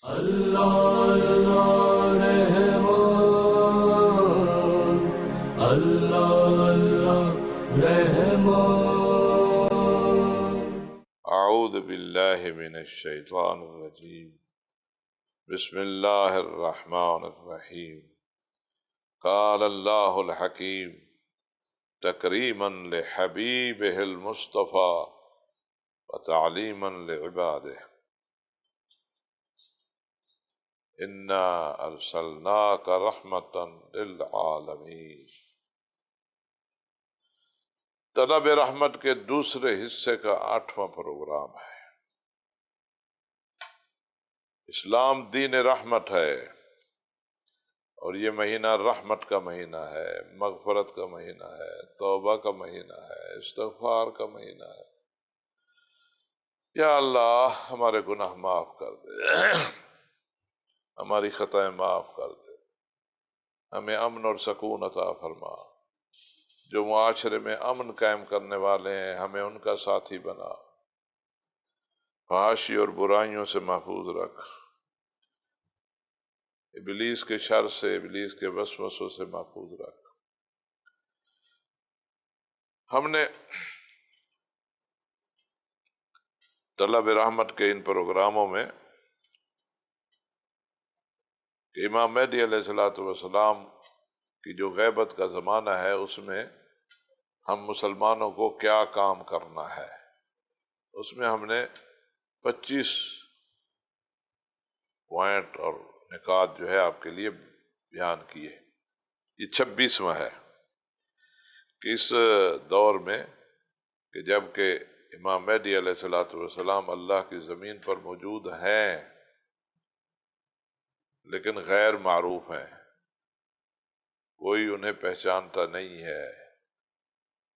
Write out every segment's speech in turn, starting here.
اللہ اللہ رحمان، اللہ اللہ رحمان۔ اعوذ باللہ من الشیطان الرجیم، بسم اللہ الرحمن الرحیم۔ قال اللہ الحکیم تکریما لحبیبہ المصطفیٰ وتعلیما لعبادہ، انا ارسلناک رحمتا للعالمین۔ طلب رحمت کے دوسرے حصے کا 8واں پروگرام ہے۔ اسلام دین رحمت ہے، اور یہ مہینہ رحمت کا مہینہ ہے، مغفرت کا مہینہ ہے، توبہ کا مہینہ ہے، استغفار کا مہینہ ہے۔ یا اللہ ہمارے گناہ معاف کر دے، ہماری خطائیں معاف کر دے، ہمیں امن اور سکون عطا فرما۔ جو معاشرے میں امن قائم کرنے والے ہیں ہمیں ان کا ساتھی بنا، فحاشی اور برائیوں سے محفوظ رکھ، ابلیس کے شر سے، ابلیس کے وسوسوں سے محفوظ رکھ۔ ہم نے طلب رحمت کے ان پروگراموں میں کہ امام مہدی علیہ السلام کی جو غیبت کا زمانہ ہے اس میں ہم مسلمانوں کو کیا کام کرنا ہے، اس میں ہم نے 25 پوائنٹ اور نکات جو ہے آپ کے لیے بیان کیے۔ یہ 26واں ہے کہ اس دور میں کہ جب کہ امام مہدی علیہ السلام اللہ کی زمین پر موجود ہیں لیکن غیر معروف ہیں، کوئی انہیں پہچانتا نہیں ہے۔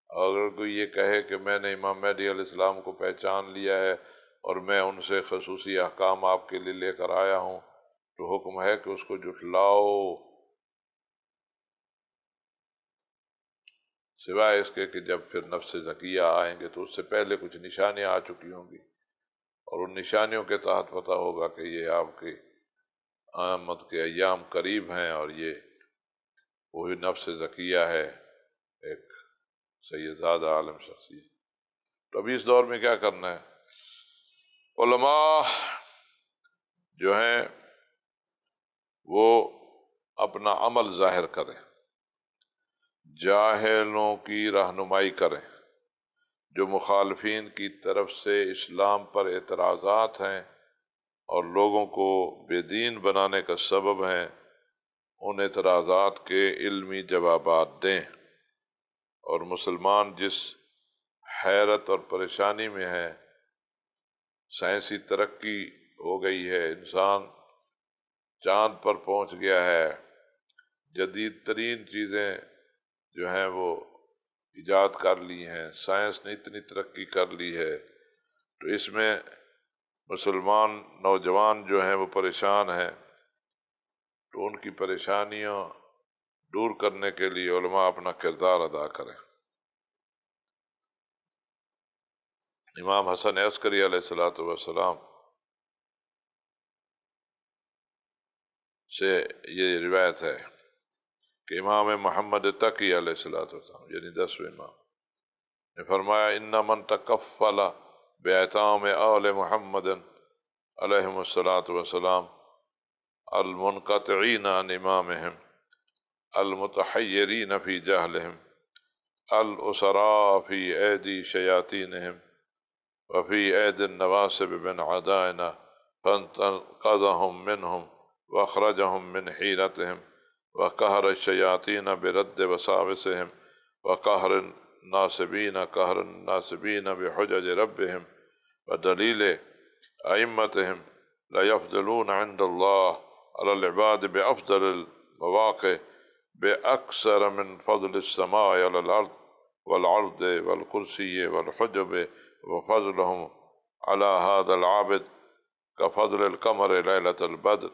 اگر کوئی یہ کہے کہ میں نے امام مہدی علیہ السلام کو پہچان لیا ہے اور میں ان سے خصوصی احکام آپ کے لیے لے کر آیا ہوں، تو حکم ہے کہ اس کو جھٹلاؤ، سوائے اس کے کہ جب پھر نفس زکیہ آئیں گے تو اس سے پہلے کچھ نشانیاں آ چکی ہوں گی، اور ان نشانیوں کے تحت پتہ ہوگا کہ یہ آپ کے آمد کے ایام قریب ہیں، اور یہ وہی نفس زکیہ ہے، ایک سیدزادہ عالم شخصیت۔ تو ابھی اس دور میں کیا کرنا ہے؟ علماء جو ہیں وہ اپنا عمل ظاہر کریں، جاہلوں کی رہنمائی کریں، جو مخالفین کی طرف سے اسلام پر اعتراضات ہیں اور لوگوں کو بے دین بنانے کا سبب ہیں، ان اعتراضات کے علمی جوابات دیں، اور مسلمان جس حیرت اور پریشانی میں ہیں، سائنسی ترقی ہو گئی ہے، انسان چاند پر پہنچ گیا ہے، جدید ترین چیزیں جو ہیں وہ ایجاد کر لی ہیں، سائنس نے اتنی ترقی کر لی ہے، تو اس میں مسلمان نوجوان جو ہیں وہ پریشان ہیں، تو ان کی پریشانیوں دور کرنے کے لیے علماء اپنا کردار ادا کریں۔ امام حسن عسکری علیہ السلام سے یہ روایت ہے کہ امام محمد تقی علیہ السلام یعنی 10ویں امام نے فرمایا، ان من تکفل بایتام آل محمد علیہم السلام المنقطعین عن امامہم المتحیرین فی جہلہم الاسراء فی ایدی شیاطینہم وفی اید النواسب من عدائنا فانقذہم منہم واخرجہم من حیرتہم وقہر الشیاطین برد وساوسہم وقہر الناصبین بحجج ربہم ودلیل ائمتہم لیفضلون عند اللہ علی العباد بافضل المواقع باکثر من فضل السماء علی الارض والعرض والکرسی والحجب وفضلهم على هذا العابد كفضل القمر ليلة البدر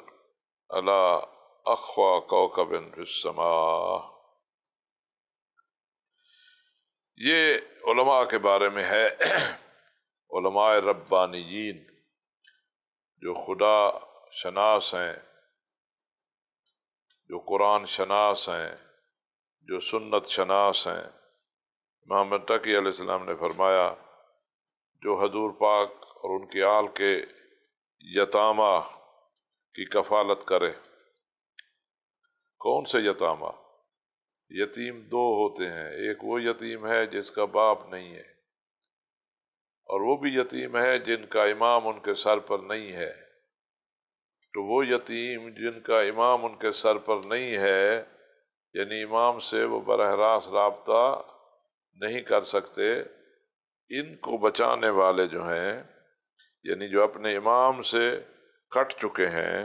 على أخفى كوكب في السماء۔ یہ علماء کے بارے میں ہے، علماء ربانیین جو خدا شناس ہیں، جو قرآن شناس ہیں، جو سنت شناس ہیں۔ امام متقی علیہ السلام نے فرمایا جو حضور پاک اور ان کی آل کے یتامہ کی کفالت کرے۔ کون سے یتامہ؟ یتیم دو ہوتے ہیں، ایک وہ یتیم ہے جس کا باپ نہیں ہے، اور وہ بھی یتیم ہے جن کا امام ان کے سر پر نہیں ہے۔ تو وہ یتیم جن کا امام ان کے سر پر نہیں ہے، یعنی امام سے وہ براہ راست رابطہ نہیں کر سکتے، ان کو بچانے والے جو ہیں، یعنی جو اپنے امام سے کٹ چکے ہیں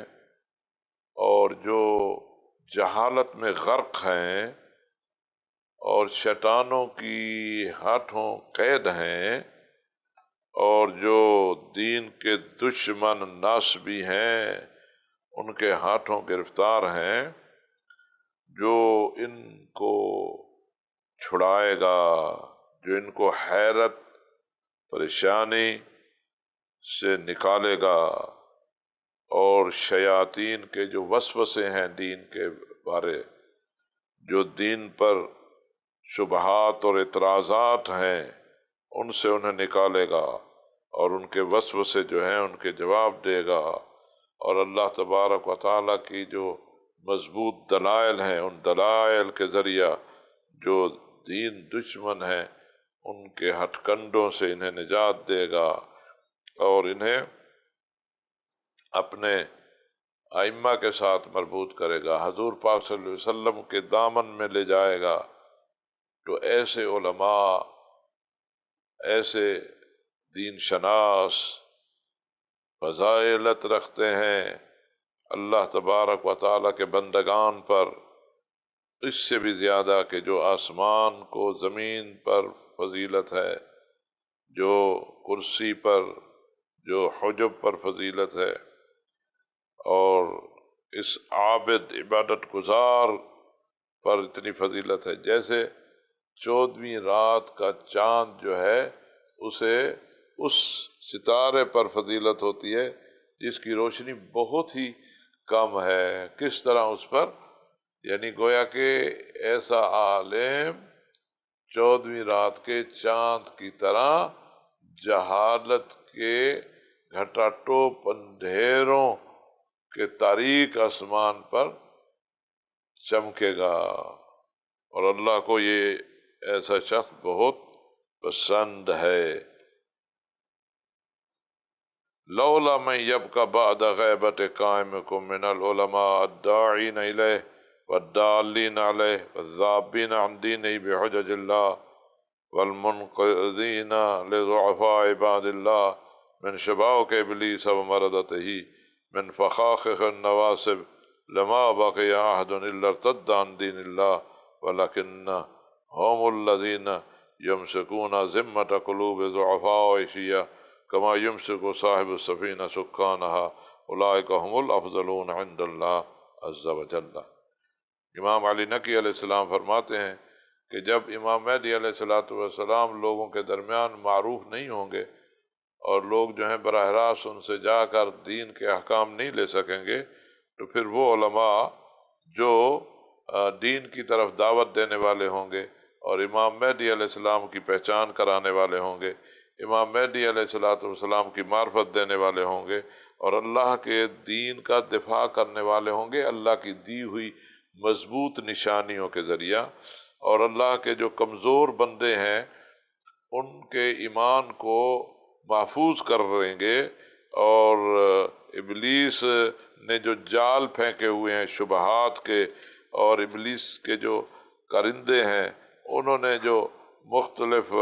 اور جو جہالت میں غرق ہیں اور شیطانوں کی ہاتھوں قید ہیں، اور جو دین کے دشمن ناصبی ہیں ان کے ہاتھوں گرفتار ہیں، جو ان کو چھڑائے گا، جو ان کو حیرت پریشانی سے نکالے گا، اور شیاطین کے جو وسوسے ہیں دین کے بارے، جو دین پر شبہات اور اعتراضات ہیں، ان سے انہیں نکالے گا اور ان کے وسوسے جو ہیں ان کے جواب دے گا، اور اللہ تبارک و تعالیٰ کی جو مضبوط دلائل ہیں، ان دلائل کے ذریعہ جو دین دشمن ہیں ان کے ہتھ کنڈوں سے انہیں نجات دے گا، اور انہیں اپنے ائمہ کے ساتھ مربوط کرے گا، حضور پاک صلی اللہ علیہ وسلم کے دامن میں لے جائے گا۔ تو ایسے علماء، ایسے دین شناس فضائلت رکھتے ہیں اللہ تبارک و تعالیٰ کے بندگان پر، اس سے بھی زیادہ کہ جو آسمان کو زمین پر فضیلت ہے، جو کرسی پر، جو حجب پر فضیلت ہے، اور اس عابد عبادت گزار پر اتنی فضیلت ہے۔ جیسے 14ویں رات کا چاند جو ہے اسے اس ستارے پر فضیلت ہوتی ہے جس کی روشنی بہت ہی کم ہے، کس طرح اس پر، یعنی گویا کہ ایسا عالم 14ویں رات کے چاند کی طرح جہالت کے گھٹا ٹوپ اندھیروں کے تاریک آسمان پر چمکے گا، اور اللہ کو یہ ایسا شخص بہت پسند ہے۔ لولا من یبقى بعد غیبت قائمکم من العلماء الداعین الیہ والدالین علیہ والذابین عن دینہ بحجج اللہ والمنقذین لضعفاء عباد اللہ من شباک ابلیس ومردته من فخاخ النواسب لما بقي عهد الا ارتد عن دین اللہ ولكن هم الذین یمسکون ذمة قلوب ضعفاء شیعہ کما یمسک صاحب السفینہ سکانہا اولئک هم الافضلون عند اللہ عز وجل۔ امام علی نقی علیہ السلام فرماتے ہیں کہ جب امام مہدی علیہ السلام لوگوں کے درمیان معروف نہیں ہوں گے اور لوگ جو ہیں براہ راست ان سے جا کر دین کے احکام نہیں لے سکیں گے، تو پھر وہ علماء جو دین کی طرف دعوت دینے والے ہوں گے اور امام مہدی علیہ السلام کی پہچان کرانے والے ہوں گے، امام مہدی علیہ السلام کی معرفت دینے والے ہوں گے، اور اللہ کے دین کا دفاع کرنے والے ہوں گے اللہ کی دی ہوئی مضبوط نشانیوں کے ذریعہ، اور اللہ کے جو کمزور بندے ہیں ان کے ایمان کو محفوظ کر رہیں گے، اور ابلیس نے جو جال پھینکے ہوئے ہیں شبہات کے، اور ابلیس کے جو کرندے ہیں انہوں نے جو مختلف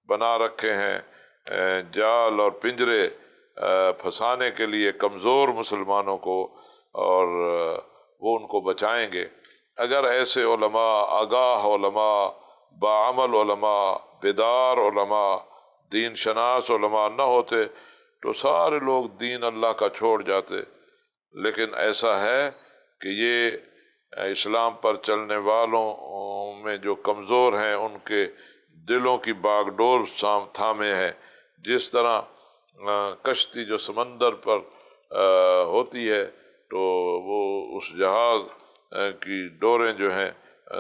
بنا رکھے ہیں جال اور پنجرے پھنسانے کے لیے کمزور مسلمانوں کو، اور وہ ان کو بچائیں گے۔ اگر ایسے علماء، آگاہ علماء، باعمل علماء، بیدار علماء، دین شناس علماء نہ ہوتے تو سارے لوگ دین اللہ کا چھوڑ جاتے، لیکن ایسا ہے کہ یہ اسلام پر چلنے والوں میں جو کمزور ہیں ان کے دلوں کی باغ ڈور تھامے ہیں، جس طرح کشتی جو سمندر پر ہوتی ہے تو وہ اس جہاز کی ڈوریں جو ہیں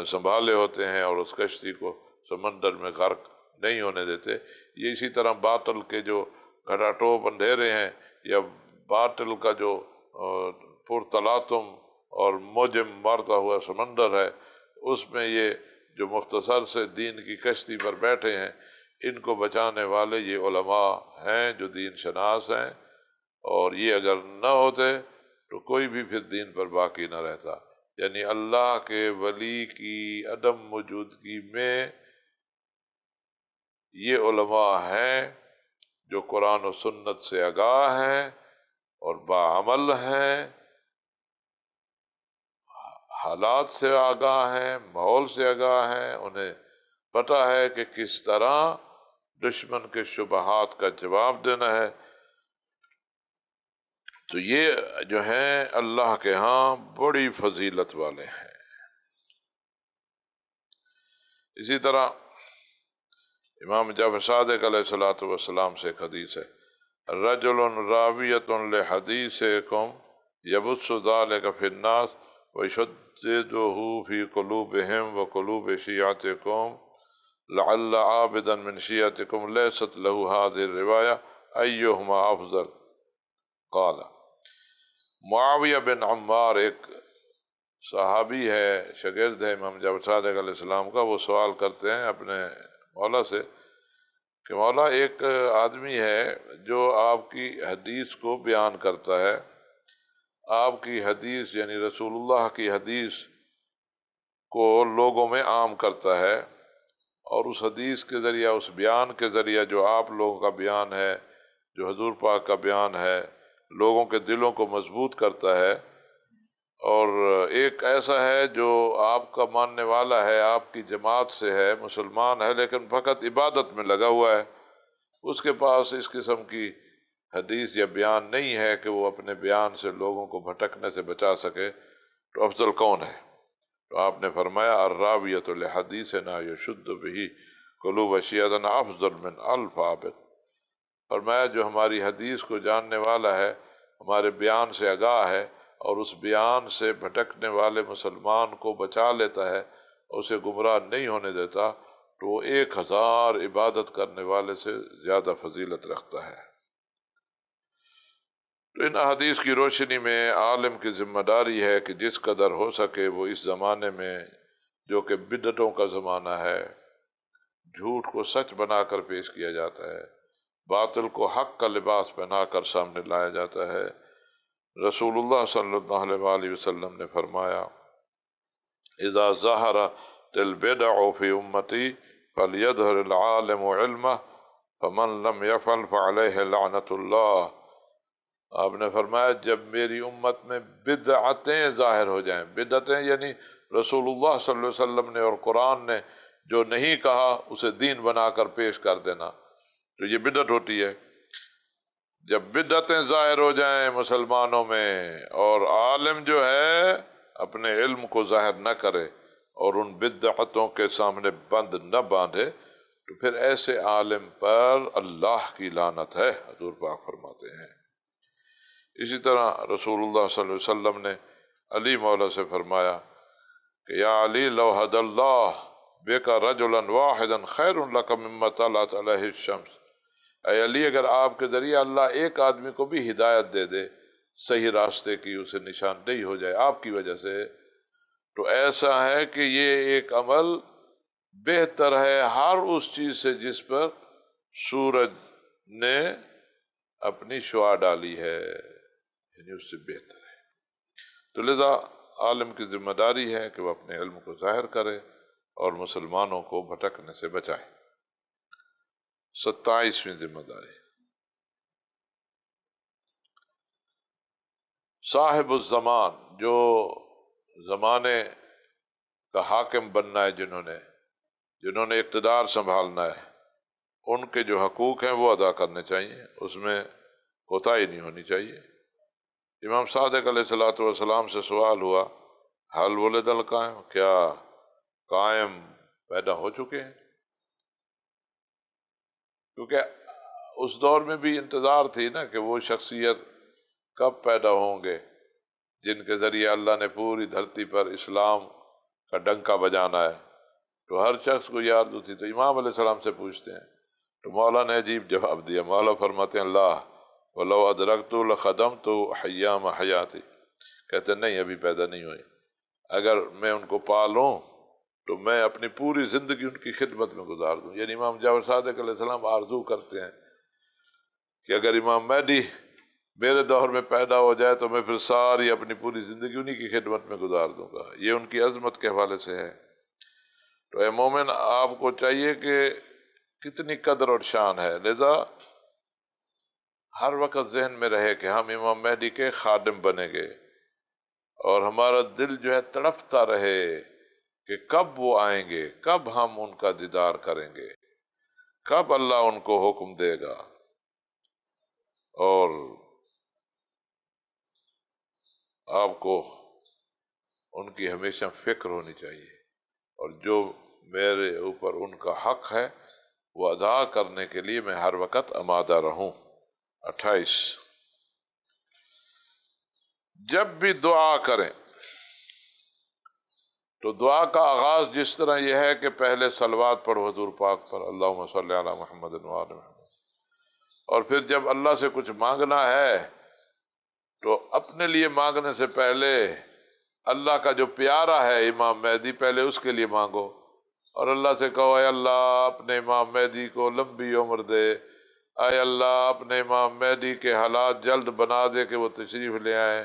سنبھالے ہوتے ہیں اور اس کشتی کو سمندر میں غرق نہیں ہونے دیتے۔ یہ اسی طرح باطل کے جو گھڑا ٹوپ اندھیرے ہیں یا باطل کا جو پرتلاطم اور موجم مارتا ہوا سمندر ہے، اس میں یہ جو مختصر سے دین کی کشتی پر بیٹھے ہیں، ان کو بچانے والے یہ علماء ہیں جو دین شناس ہیں، اور یہ اگر نہ ہوتے تو کوئی بھی پھر دین پر باقی نہ رہتا۔ یعنی اللہ کے ولی کی عدم موجودگی میں یہ علماء ہیں جو قرآن و سنت سے آگاہ ہیں اور باعمل ہیں، حالات سے آگاہ ہیں، ماحول سے آگاہ ہیں، انہیں پتہ ہے کہ کس طرح دشمن کے شبہات کا جواب دینا ہے۔ تو یہ جو ہیں اللہ کے ہاں بڑی فضیلت والے ہیں۔ اسی طرح امام جعفر صادق علیہ الصلوۃ والسلام سے ایک حدیث ہے، رجل راویۃ لحدیثکم یبث ذلک فی الناس ویشددہ فی قلوبہم وقلوب شیعتکم لعل عابدا من شیعتکم لیست لہ ہذہ الروایہ ایہما افضل قال۔ معاویہ بن عمار ایک صحابی ہے، شاگرد ہے امام جعفر صادق علیہ السلام کا، وہ سوال کرتے ہیں اپنے مولا سے کہ مولا، ایک آدمی ہے جو آپ کی حدیث کو بیان کرتا ہے، آپ کی حدیث یعنی رسول اللہ کی حدیث کو لوگوں میں عام کرتا ہے، اور اس حدیث کے ذریعہ، اس بیان کے ذریعہ جو آپ لوگوں کا بیان ہے، جو حضور پاک کا بیان ہے، لوگوں کے دلوں کو مضبوط کرتا ہے، اور ایک ایسا ہے جو آپ کا ماننے والا ہے، آپ کی جماعت سے ہے، مسلمان ہے، لیکن فقط عبادت میں لگا ہوا ہے، اس کے پاس اس قسم کی حدیث یا بیان نہیں ہے کہ وہ اپنے بیان سے لوگوں کو بھٹکنے سے بچا سکے، تو افضل کون ہے؟ تو آپ نے فرمایا الراویۃ لحدیثنا یشد بہ قلوب شیعتنا افضل من الف عابد۔ فرمایا جو ہماری حدیث کو جاننے والا ہے، ہمارے بیان سے آگاہ ہے، اور اس بیان سے بھٹکنے والے مسلمان کو بچا لیتا ہے، اسے گمراہ نہیں ہونے دیتا، تو وہ 1000 عبادت کرنے والے سے زیادہ فضیلت رکھتا ہے۔ تو ان احادیث کی روشنی میں عالم کی ذمہ داری ہے کہ جس قدر ہو سکے وہ اس زمانے میں جو کہ بدعتوں کا زمانہ ہے، جھوٹ کو سچ بنا کر پیش کیا جاتا ہے، باطل کو حق کا لباس پہنا کر سامنے لایا جاتا ہے۔ رسول اللہ صلی اللہ علیہ وآلہ وسلم نے فرمایا اذا ظہرت البدع فی امتی فلیظہر العالم علمہ فمن لم یفعل فعلیہ لعنت اللہ۔ آپ نے فرمایا جب میری امت میں بدعتیں ظاہر ہو جائیں، بدعتیں یعنی رسول اللہ صلی اللہ علیہ وسلم نے اور قرآن نے جو نہیں کہا اسے دین بنا کر پیش کر دینا، تو یہ بدعت ہوتی ہے۔ جب بدعتیں ظاہر ہو جائیں مسلمانوں میں اور عالم جو ہے اپنے علم کو ظاہر نہ کرے اور ان بدعتوں کے سامنے بند نہ باندھے، تو پھر ایسے عالم پر اللہ کی لعنت ہے، حضور پاک فرماتے ہیں۔ اسی طرح رسول اللہ صلی اللہ علیہ وسلم نے علی مولا سے فرمایا کہ یا علی لو ہدی اللہ بک رجلا واحدا خیر لک مما طلعت علیہ الشمس۔ اے علی، اگر آپ کے ذریعے اللہ ایک آدمی کو بھی ہدایت دے دے، صحیح راستے کی اسے نشاندہی ہو جائے آپ کی وجہ سے، تو ایسا ہے کہ یہ ایک عمل بہتر ہے ہر اس چیز سے جس پر سورج نے اپنی شعاع ڈالی ہے، یعنی اس سے بہتر ہے۔ تو لذا عالم کی ذمہ داری ہے کہ وہ اپنے علم کو ظاہر کرے اور مسلمانوں کو بھٹکنے سے بچائے۔ 27ویں ذمہ داری، صاحب الزمان، جو زمانے کا حاکم بننا ہے، جنہوں نے اقتدار سنبھالنا ہے، ان کے جو حقوق ہیں وہ ادا کرنے چاہیے، اس میں کوتاہی نہیں ہونی چاہیے۔ امام صادق علیہ الصلوۃ والسلام سے سوال ہوا حل ولد القائم، کیا قائم پیدا ہو چکے ہیں؟ کیونکہ اس دور میں بھی انتظار تھی نا کہ وہ شخصیت کب پیدا ہوں گے جن کے ذریعے اللہ نے پوری دھرتی پر اسلام کا ڈنکا بجانا ہے؟ تو ہر شخص کو یہ آرزو تھی، تو امام علیہ السلام سے پوچھتے ہیں، تو مولا نے عجیب جواب دیا۔ مولا فرماتے ہیں اللہ وَلَوْ أَدْرَكْتُ لَخَدَمْتُ حَيَّامَ حَيَاتِي، کہتے ہیں نہیں ابھی پیدا نہیں ہوئی، اگر میں ان کو پالوں تو میں اپنی پوری زندگی ان کی خدمت میں گزار دوں۔ یعنی امام جعفر صادق علیہ السلام آرزو کرتے ہیں کہ اگر امام مہدی میرے دور میں پیدا ہو جائے تو میں پھر ساری اپنی پوری زندگی انہی کی خدمت میں گزار دوں گا۔ یہ ان کی عظمت کے حوالے سے ہے۔ تو اے مومن، آپ کو چاہیے کہ کتنی قدر اور شان ہے، لذا ہر وقت ذہن میں رہے کہ ہم امام مہدی کے خادم بنیں گے، اور ہمارا دل جو ہے تڑپتا رہے کہ کب وہ آئیں گے، کب ہم ان کا دیدار کریں گے، کب اللہ ان کو حکم دے گا۔ اور آپ کو ان کی ہمیشہ فکر ہونی چاہیے، اور جو میرے اوپر ان کا حق ہے وہ ادا کرنے کے لیے میں ہر وقت آمادہ رہوں۔ 28، جب بھی دعا کریں تو دعا کا آغاز جس طرح یہ ہے کہ پہلے صلوات پڑھو حضور پاک پر، اللہم صلی علی محمد وآل محمد، اور پھر جب اللہ سے کچھ مانگنا ہے تو اپنے لیے مانگنے سے پہلے اللہ کا جو پیارا ہے امام مہدی، پہلے اس کے لیے مانگو، اور اللہ سے کہو اے اللہ اپنے امام مہدی کو لمبی عمر دے، اے اللہ اپنے امام مہدی کے حالات جلد بنا دے کہ وہ تشریف لے آئیں،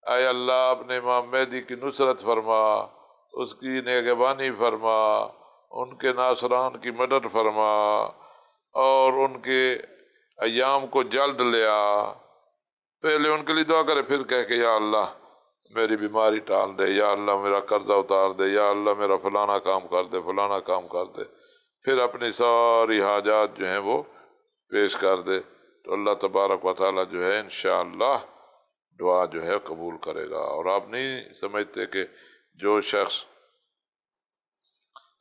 اے اللہ اپنے امام مہدی کی نصرت فرما، اس کی نگہبانی فرما، ان کے ناصران کی مدد فرما، اور ان کے ایام کو جلد لے آ۔ پہلے ان کے لیے دعا کرے، پھر کہے کہ یا اللہ میری بیماری ٹال دے، یا اللہ میرا قرضہ اتار دے، یا اللہ میرا فلانا کام کر دے، فلانا کام کر دے، پھر اپنی ساری حاجات جو ہیں وہ پیش کر دے، تو اللہ تبارک و تعالیٰ جو ہے انشاءاللہ دعا جو ہے قبول کرے گا۔ اور آپ نہیں سمجھتے کہ جو شخص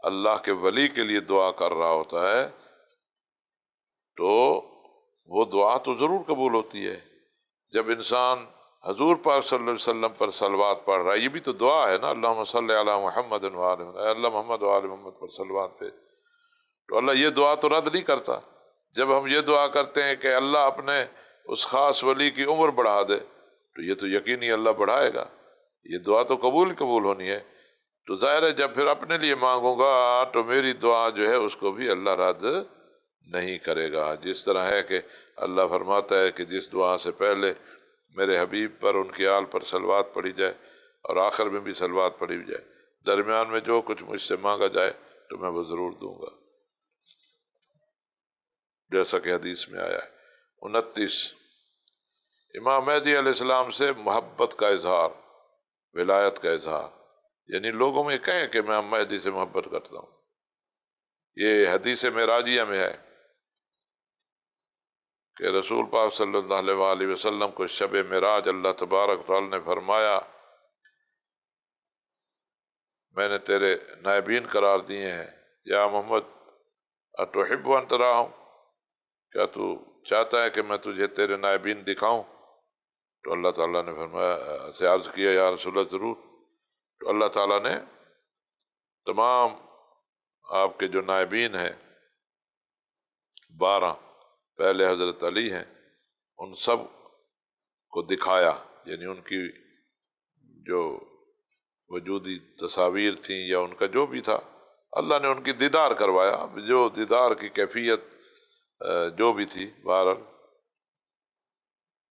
اللہ کے ولی کے لیے دعا کر رہا ہوتا ہے تو وہ دعا تو ضرور قبول ہوتی ہے۔ جب انسان حضور پاک صلی اللہ علیہ وسلم پر صلوات پڑھ رہا ہے، یہ بھی تو دعا ہے نا، اللہم صلی علی محمد وآل محمد، اے اللہ محمد وآل محمد پر صلوات پہ، تو اللہ یہ دعا تو رد نہیں کرتا۔ جب ہم یہ دعا کرتے ہیں کہ اللہ اپنے اس خاص ولی کی عمر بڑھا دے، تو یہ تو یقینی اللہ بڑھائے گا، یہ دعا تو قبول ہونی ہے۔ تو ظاہر ہے جب پھر اپنے لیے مانگوں گا تو میری دعا جو ہے اس کو بھی اللہ رد نہیں کرے گا۔ جس طرح ہے کہ اللہ فرماتا ہے کہ جس دعا سے پہلے میرے حبیب پر، ان کے آل پر صلوات پڑھی جائے، اور آخر میں بھی صلوات پڑھی جائے، درمیان میں جو کچھ مجھ سے مانگا جائے تو میں وہ ضرور دوں گا، جیسا کہ حدیث میں آیا ہے۔ 29، امام مہدی علیہ السلام سے محبت کا اظہار، ولایت کا اظہار، یعنی لوگوں میں کہیں کہ میں مہدی سے محبت کرتا ہوں۔ یہ حدیث معراجیہ میں ہے کہ رسول پاک صلی اللہ علیہ وآلہ وسلم کو شب معراج اللہ تبارک تعالی نے فرمایا میں نے تیرے نائبین قرار دیے ہیں، یا محمد اتحب ان تراہم، کیا تو چاہتا ہے کہ میں تجھے تیرے نائبین دکھاؤں؟ تو اللہ تعالیٰ نے فرمایا سے عرض کیا یا رسول اللہ ضرور۔ تو اللہ تعالیٰ نے تمام آپ کے جو نائبین ہیں 12 پہلے حضرت علی ہیں، ان سب کو دکھایا، یعنی ان کی جو وجودی تصاویر تھیں یا ان کا جو بھی تھا، اللہ نے ان کی دیدار کروایا، جو دیدار کی کیفیت جو بھی تھی۔ بہرحال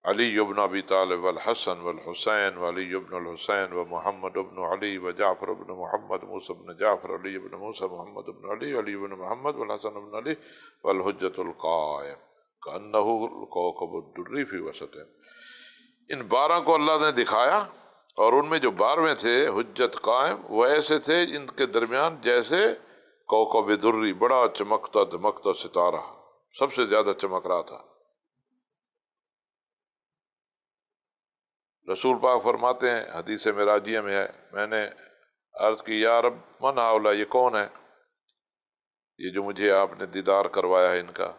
علی ابن ابی طالب والحسن والحسین وعلی ابن الحسین ومحمد ابن علی وجعفر ابن محمد موسیٰ ابن جعفر علی ابن موسیٰ محمد ابن علی علی ابن محمد والحسن ابن علی والحجۃ القائم کأنہ الکوکب الدری فی وسطہم۔ ان 12 کو اللہ نے دکھایا، اور ان میں جو 12ویں تھے حجت قائم، وہ ایسے تھے ان کے درمیان جیسے کوکب دری، بڑا چمکتا دمکتا ستارہ، سب سے زیادہ چمک رہا تھا۔ رسول پاک فرماتے ہیں، حدیث معراجیہ میں ہے، میں نے عرض کی یا رب من ہؤلاء، یہ کون ہے یہ جو مجھے آپ نے دیدار کروایا ہے ان کا؟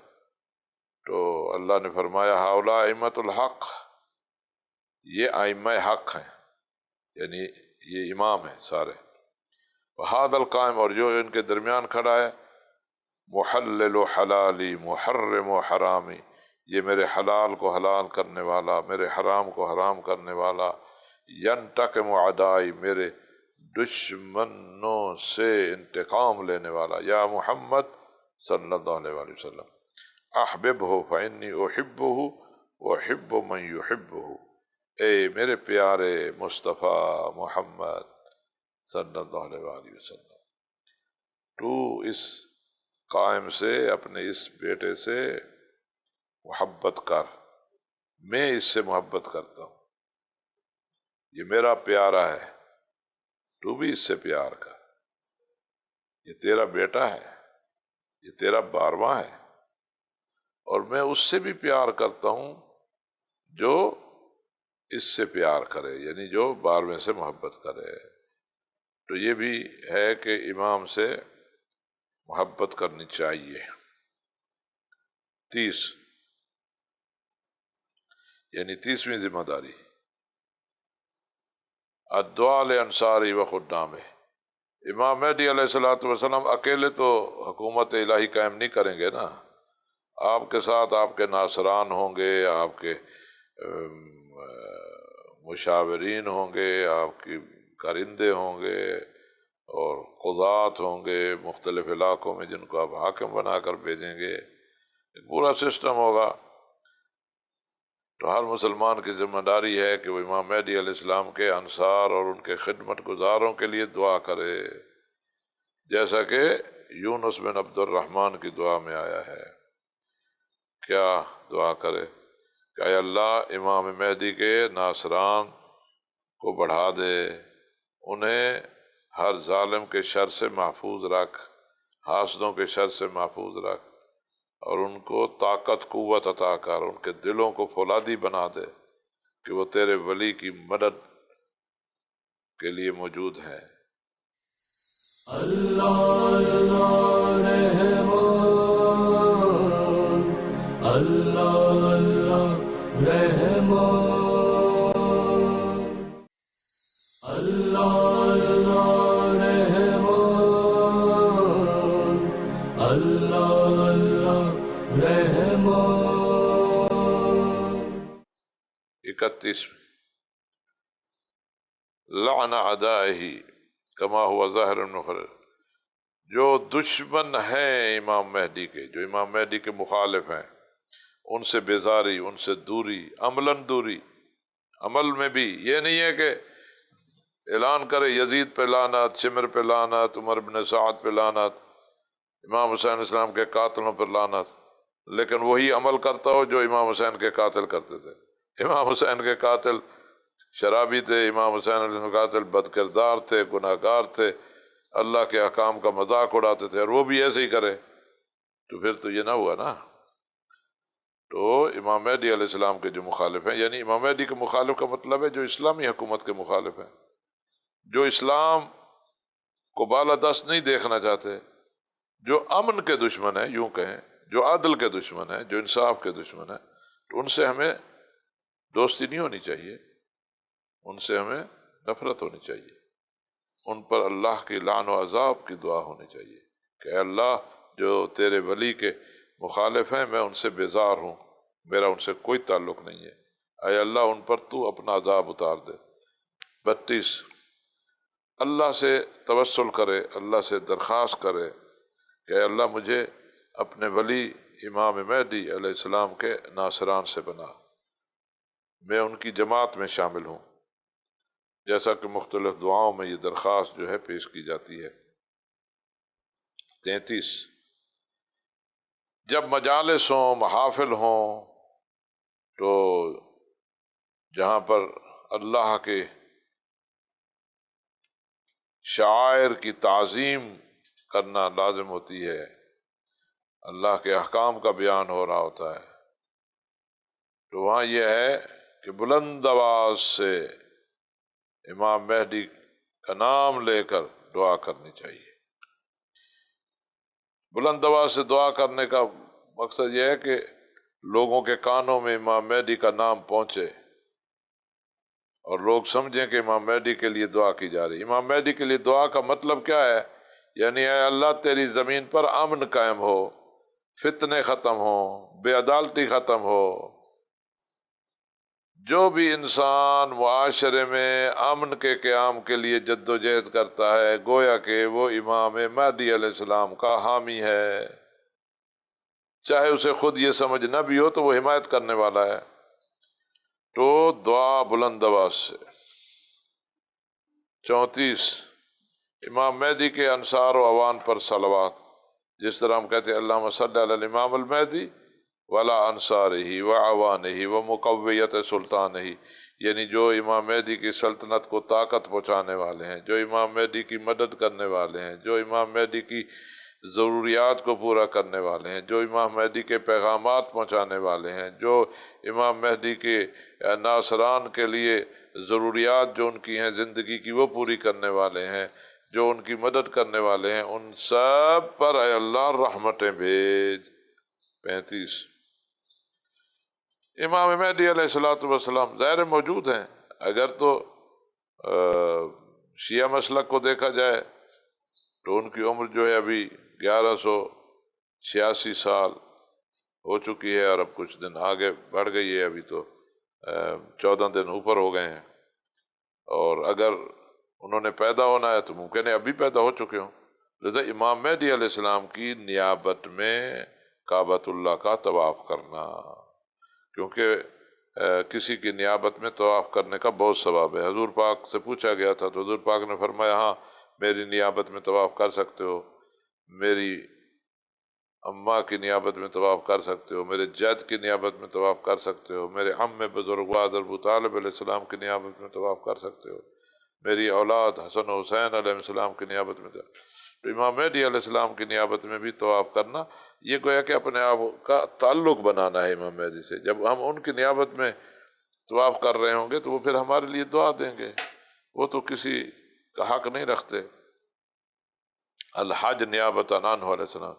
تو اللہ نے فرمایا ہؤلاء ائمۃ الحق، یہ ائمہ حق ہیں، یعنی یہ امام ہیں سارے۔ وہاد القائم، اور جو ان کے درمیان کھڑا ہے، محلل و حلالی محرم و حرامی، یہ میرے حلال کو حلال کرنے والا، میرے حرام کو حرام کرنے والا، ینتقم عدائی، میرے دشمنوں سے انتقام لینے والا، یا محمد صلی اللہ علیہ وآلہ وسلم احببہ فانی احبہ واحب من یحبہ، اے میرے پیارے مصطفیٰ محمد صلی اللہ علیہ وآلہ وسلم، تو اس قائم سے، اپنے اس بیٹے سے محبت کر، میں اس سے محبت کرتا ہوں، یہ میرا پیارا ہے، تو بھی اس سے پیار کر، یہ تیرا بیٹا ہے، یہ تیرا بارواں ہے، اور میں اس سے بھی پیار کرتا ہوں جو اس سے پیار کرے، یعنی جو بارہویں سے محبت کرے۔ تو یہ بھی ہے کہ امام سے محبت کرنی چاہیے۔ 30 یعنی 30ویں ذمہ داری، الدعاء لانصاری و خدامہ، امام مہدی علیہ الصلوۃ والسلام اکیلے تو حکومت الہی قائم نہیں کریں گے نا، آپ کے ساتھ آپ کے ناصران ہوں گے، آپ کے مشاورین ہوں گے، آپ کے کرندے ہوں گے، اور قضات ہوں گے مختلف علاقوں میں جن کو آپ حاکم بنا کر بھیجیں گے، ایک پورا سسٹم ہوگا۔ تو ہر مسلمان کی ذمہ داری ہے کہ وہ امام مہدی علیہ السلام کے انصار اور ان کے خدمت گزاروں کے لیے دعا کرے، جیسا کہ یونس بن عبد الرحمن کی دعا میں آیا ہے۔ کیا دعا کرے کہ اے اللہ امام مہدی کے ناصران کو بڑھا دے، انہیں ہر ظالم کے شر سے محفوظ رکھ، حاسدوں کے شر سے محفوظ رکھ، اور ان کو طاقت قوت عطا کر، ان کے دلوں کو فولادی بنا دے کہ وہ تیرے ولی کی مدد کے لیے موجود ہیں۔ اللہ اللہ رحمان، اللہ اللہ رحمان، اللہ اللہ رحمان، اللہ اللہ رحمان۔ 31 لعن اعدائہ کما ہوا ظاہر مخرج، جو دشمن ہیں امام مہدی کے، جو امام مہدی کے مخالف ہیں، ان سے بیزاری، ان سے دوری، عملاً دوری، عمل میں بھی یہ نہیں ہے کہ اعلان کرے یزید پہ لعنت، شمر پہ لعنت، عمر بن سعد پہ لعنت، امام حسین علیہ السلام کے قاتلوں پر لعنت، لیکن وہی عمل کرتا ہو جو امام حسین کے قاتل کرتے تھے۔ امام حسین کے قاتل شرابی تھے، امام حسین علیہ السلام کے قاتل بد کردار تھے، گناہ گار تھے، اللہ کے احکام کا مذاق اڑاتے تھے، اور وہ بھی ایسے ہی کرے تو پھر تو یہ نہ ہوا نا۔ تو امام مہدی علیہ السلام کے جو مخالف ہیں، یعنی امام مہدی کے مخالف کا مطلب ہے جو اسلامی حکومت کے مخالف ہیں، جو اسلام کو بالادست نہیں دیکھنا چاہتے، جو امن کے دشمن ہیں، یوں کہیں جو عدل کے دشمن ہیں، جو انصاف کے دشمن ہیں، تو ان سے ہمیں دوستی نہیں ہونی چاہیے، ان سے ہمیں نفرت ہونی چاہیے، ان پر اللہ کی لعن و عذاب کی دعا ہونی چاہیے کہ اے اللہ جو تیرے ولی کے مخالف ہیں میں ان سے بیزار ہوں، میرا ان سے کوئی تعلق نہیں ہے، اے اللہ ان پر تو اپنا عذاب اتار دے۔ 32 اللہ سے توسل کرے، اللہ سے درخواست کرے کہ اے اللہ مجھے اپنے ولی امام مہدی علیہ السلام کے ناصران سے بنا، میں ان کی جماعت میں شامل ہوں، جیسا کہ مختلف دعاؤں میں یہ درخواست جو ہے پیش کی جاتی ہے۔ 33 جب مجالس ہوں، محافل ہوں، تو جہاں پر اللہ کے شعائر کی تعظیم کرنا لازم ہوتی ہے، اللہ کے احکام کا بیان ہو رہا ہوتا ہے، تو وہاں یہ ہے کہ بلند آواز سے امام مہدی کا نام لے کر دعا کرنی چاہیے۔ بلند آواز سے دعا کرنے کا مقصد یہ ہے کہ لوگوں کے کانوں میں امام مہدی کا نام پہنچے، اور لوگ سمجھیں کہ امام مہدی کے لیے دعا کی جا رہی ہے۔ امام مہدی کے لیے دعا کا مطلب کیا ہے؟ یعنی اے اللہ تیری زمین پر امن قائم ہو، فتنے ختم ہو، بے عدالتی ختم ہو، جو بھی انسان معاشرے میں امن کے قیام کے لیے جد و جہد کرتا ہے گویا کہ وہ امام مہدی علیہ السلام کا حامی ہے، چاہے اسے خود یہ سمجھ نہ بھی ہو تو وہ حمایت کرنے والا ہے۔ تو دعا بلند آواز سے۔ 34 امام مہدی کے انصار و اوان پر صلوات، جس طرح ہم کہتے ہیں اللہم صلی علی الامام المہدی ولا انصارہ و اوانہ و مقویت سلطانہ، یعنی جو امام مہدی کی سلطنت کو طاقت پہنچانے والے ہیں، جو امام مہدی کی مدد کرنے والے ہیں، جو امام مہدی کی ضروریات کو پورا کرنے والے ہیں، جو امام مہدی کے پیغامات پہنچانے والے ہیں، جو امام مہدی کے ناصران کے لیے ضروریات جو ان کی ہیں زندگی کی وہ پوری کرنے والے ہیں، جو ان کی مدد کرنے والے ہیں، ان سب پر اے اللہ رحمتیں بھیج۔ 35 امام مہدی علیہ السلام ظاہر موجود ہیں، اگر تو شیعہ مسلک کو دیکھا جائے تو ان کی عمر جو ہے ابھی 1186 سال ہو چکی ہے، اور اب کچھ دن آگے بڑھ گئی ہے، ابھی تو 14 دن اوپر ہو گئے ہیں، اور اگر انہوں نے پیدا ہونا ہے تو ممکن ہے ابھی پیدا ہو چکے ہوں۔ لذا امام مہدی علیہ السلام کی نیابت میں کعبۃ اللہ کا طواف کرنا، کیونکہ کسی کی نیابت میں طواف کرنے کا بہت ثواب ہے۔ حضور پاک سے پوچھا گیا تھا تو حضور پاک نے فرمایا ہاں میری نیابت میں طواف کر سکتے ہو، میری اماں کی نیابت میں طواف کر سکتے ہو، میرے جد کی نیابت میں طواف کر سکتے ہو، میرے عم بزرگوار ابو طالب علیہ السلام کی نیابت میں طواف کر سکتے ہو، میری اولاد حسن و حسین علیہ السلام کی نیابت میں طواف۔ تو امام مہدی علیہ السلام کی نیابت میں بھی طواف کرنا یہ گویا کہ اپنے آپ کا تعلق بنانا ہے امام مہدی سے۔ جب ہم ان کی نیابت میں طواف کر رہے ہوں گے تو وہ پھر ہمارے لیے دعا دیں گے، وہ تو کسی کا حق نہیں رکھتے۔ الحج نیابت عنہ علیہ السلام،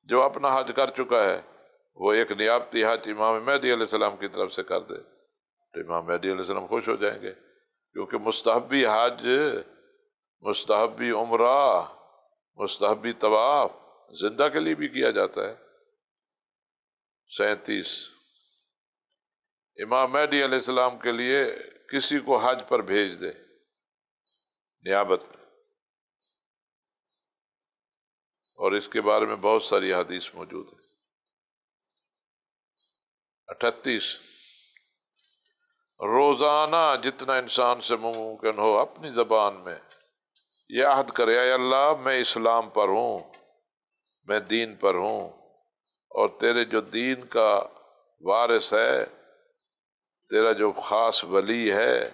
جو اپنا حج کر چکا ہے وہ ایک نیابتی حج امام مہدی علیہ السلام کی طرف سے کر دے تو امام مہدی علیہ السلام خوش ہو جائیں گے، کیونکہ مستحبی حج، مستحبی عمرہ، مستحبی طواف زندہ کے لیے بھی کیا جاتا ہے۔ 37 امام مہدی علیہ السلام کے لیے کسی کو حج پر بھیج دے نیابت میں، اور اس کے بارے میں بہت ساری حدیث موجود ہیں۔ 38 روزانہ جتنا انسان سے ممکن ہو اپنی زبان میں یہ عہد کرے اے اللہ میں اسلام پر ہوں، میں دین پر ہوں، اور تیرے جو دین کا وارث ہے، تیرا جو خاص ولی ہے،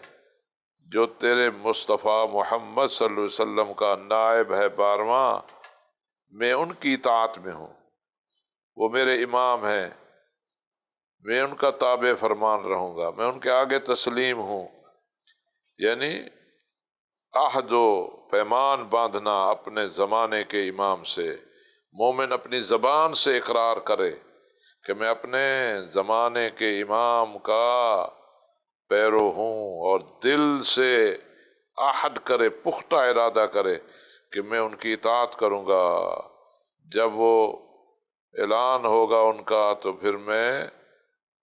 جو تیرے مصطفیٰ محمد صلی اللہ علیہ وسلم کا نائب ہے 12واں، میں ان کی اطاعت میں ہوں، وہ میرے امام ہیں، میں ان کا تابع فرمان رہوں گا، میں ان کے آگے تسلیم ہوں۔ یعنی عہد و پیمان باندھنا اپنے زمانے کے امام سے۔ مومن اپنی زبان سے اقرار کرے کہ میں اپنے زمانے کے امام کا پیرو ہوں، اور دل سے عہد کرے، پختہ ارادہ کرے کہ میں ان کی اطاعت کروں گا، جب وہ اعلان ہوگا ان کا تو پھر میں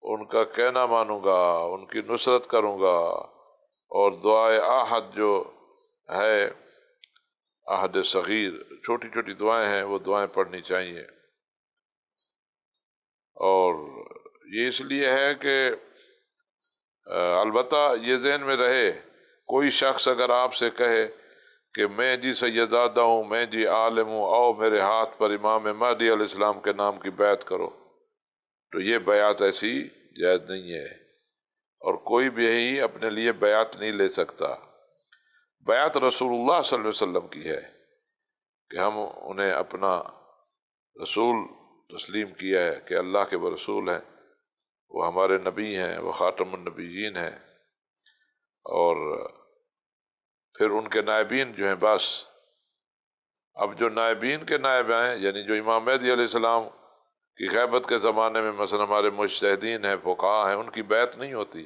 ان کا کہنا مانوں گا، ان کی نصرت کروں گا، اور دعائے عہد جو ہے عہد صغیر، چھوٹی چھوٹی دعائیں ہیں، وہ دعائیں پڑھنی چاہیے۔ اور یہ اس لیے ہے کہ البتہ یہ ذہن میں رہے، کوئی شخص اگر آپ سے کہے کہ میں جی سیدزادہ ہوں، میں جی عالم ہوں، آؤ میرے ہاتھ پر امام مہدی علیہ السلام کے نام کی بیعت کرو، تو یہ بیعت ایسی جائز نہیں ہے، اور کوئی بھی اپنے لیے بیعت نہیں لے سکتا۔ بیعت رسول اللہ صلی اللہ علیہ وسلم کی ہے کہ ہم انہیں اپنا رسول تسلیم کیا ہے کہ اللہ کے وہ رسول ہیں، وہ ہمارے نبی ہیں، وہ خاتم النبیین ہیں، اور پھر ان کے نائبین جو ہیں بس۔ اب جو نائبین کے نائب ہیں، یعنی جو امام مہدی علیہ السلام کی غیبت کے زمانے میں مثلا ہمارے مجتہدین ہیں، فقہاء ہیں، ان کی بیعت نہیں ہوتی،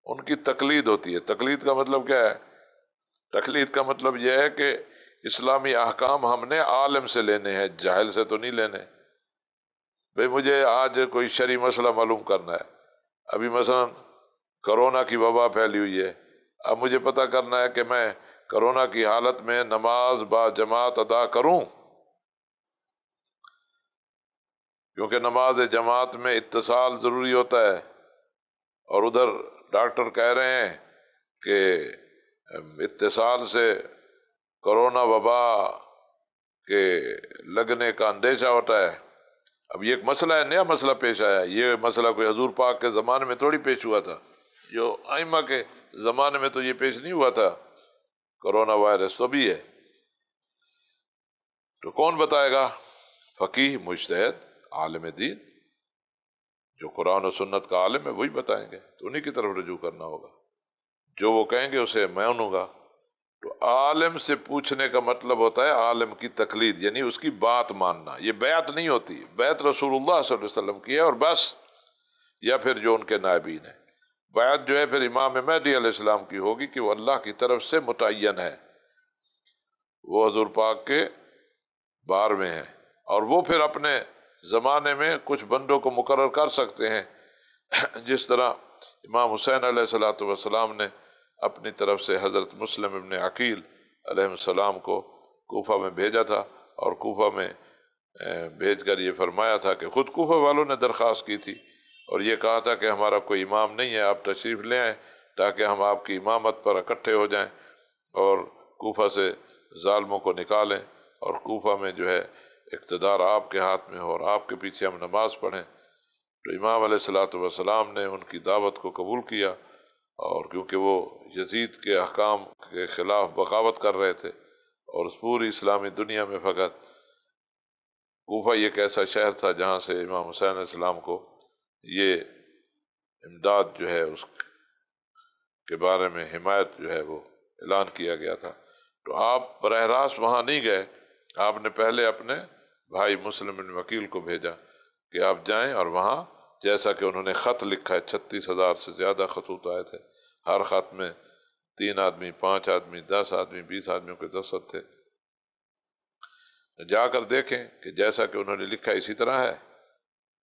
ان کی تقلید ہوتی ہے۔ تقلید کا مطلب کیا ہے؟ تقلید کا مطلب یہ ہے کہ اسلامی احکام ہم نے عالم سے لینے ہیں، جاہل سے تو نہیں لینے۔ بھئی مجھے آج کوئی شرعی مسئلہ معلوم کرنا ہے، ابھی مثلا کرونا کی وبا پھیلی ہوئی ہے، اب مجھے پتہ کرنا ہے کہ میں کرونا کی حالت میں نماز با جماعت ادا کروں، کیونکہ نماز جماعت میں اتصال ضروری ہوتا ہے، اور ادھر ڈاکٹر کہہ رہے ہیں کہ اتصال سے کرونا وبا کے لگنے کا اندیشہ ہوتا ہے۔ اب یہ ایک مسئلہ ہے، نیا مسئلہ پیش آیا، یہ مسئلہ کوئی حضور پاک کے زمانے میں تھوڑی پیش ہوا تھا، جو ائمہ کے زمانے میں تو یہ پیش نہیں ہوا تھا، کرونا وائرس تو بھی ہے۔ تو کون بتائے گا؟ فقیہ، مجتہد، عالم دین، جو قرآن و سنت کا عالم ہے وہی بتائیں گے، تو انہی کی طرف رجوع کرنا ہوگا، جو وہ کہیں گے اسے میں مانوں گا۔ تو عالم سے پوچھنے کا مطلب ہوتا ہے عالم کی تقلید، یعنی اس کی بات ماننا۔ یہ بیعت نہیں ہوتی، بیعت رسول اللہ صلی اللہ علیہ وسلم کی ہے اور بس، یا پھر جو ان کے نائبین ہیں۔ بیعت جو ہے پھر امام مہدی علیہ السلام کی ہوگی کہ وہ اللہ کی طرف سے متعین ہے، وہ حضور پاک کے بار میں ہیں، اور وہ پھر اپنے زمانے میں کچھ بندوں کو مقرر کر سکتے ہیں، جس طرح امام حسین علیہ السلام نے اپنی طرف سے حضرت مسلم ابن عقیل علیہ السلام کو کوفہ میں بھیجا تھا، اور کوفہ میں بھیج کر یہ فرمایا تھا کہ خود کوفہ والوں نے درخواست کی تھی اور یہ کہا تھا کہ ہمارا کوئی امام نہیں ہے، آپ تشریف لے آئیں تاکہ ہم آپ کی امامت پر اکٹھے ہو جائیں اور کوفہ سے ظالموں کو نکالیں، اور کوفہ میں جو ہے اقتدار آپ کے ہاتھ میں ہو اور آپ کے پیچھے ہم نماز پڑھیں۔ تو امام علیہ السلام نے ان کی دعوت کو قبول کیا، اور کیونکہ وہ یزید کے احکام کے خلاف بغاوت کر رہے تھے، اور اس پوری اسلامی دنیا میں فقط کوفہ ایک ایسا شہر تھا جہاں سے امام حسین علیہ السلام کو یہ امداد جو ہے اس کے بارے میں حمایت جو ہے وہ اعلان کیا گیا تھا۔ تو آپ براہ راست وہاں نہیں گئے، آپ نے پہلے اپنے بھائی مسلم بن وکیل کو بھیجا کہ آپ جائیں، اور وہاں جیسا کہ انہوں نے خط لکھا ہے، 36,000 سے زیادہ خطوط آئے تھے، ہر خط میں 3 آدمی، 5 آدمی، 10 آدمی، 20 آدمیوں کے دستخط تھے۔ جا کر دیکھیں کہ جیسا کہ انہوں نے لکھا اسی طرح ہے،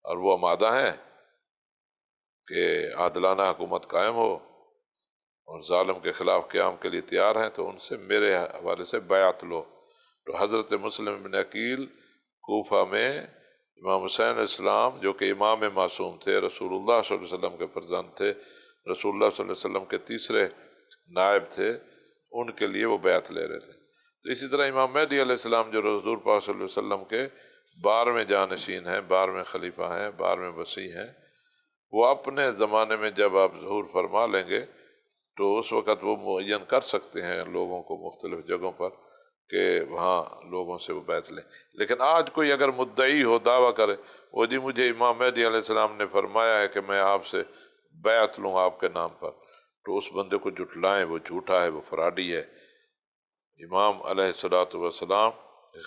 اور وہ آمادہ ہیں کہ عادلانہ حکومت قائم ہو اور ظالم کے خلاف قیام کے لیے تیار ہیں، تو ان سے میرے حوالے سے بیعت لو۔ تو حضرت مسلم بن عقیل کوفہ میں امام حسین علیہ السلام، جو کہ امام معصوم تھے، رسول اللہ صلی اللہ علیہ وسلم کے فرزند تھے، رسول اللہ صلی اللہ علیہ وسلم کے تیسرے نائب تھے، ان کے لیے وہ بیعت لے رہے تھے۔ تو اسی طرح امام مہدی علیہ السلام جو حضور پاک صلی اللہ علیہ وسلم کے 12ویں جانشین ہیں، 12ویں خلیفہ ہیں، 12ویں وصی ہیں، وہ اپنے زمانے میں جب آپ ظہور فرما لیں گے تو اس وقت وہ معین کر سکتے ہیں لوگوں کو مختلف جگہوں پر کہ وہاں لوگوں سے وہ بیعت لیں۔ لیکن آج کوئی اگر مدعی ہو، دعویٰ کرے وہ جی مجھے امام مہدی علیہ السلام نے فرمایا ہے کہ میں آپ سے بیعت لوں آپ کے نام پر، تو اس بندے کو جھٹلائیں، وہ جھوٹا ہے، وہ فراڈی ہے۔ امام علیہ السلام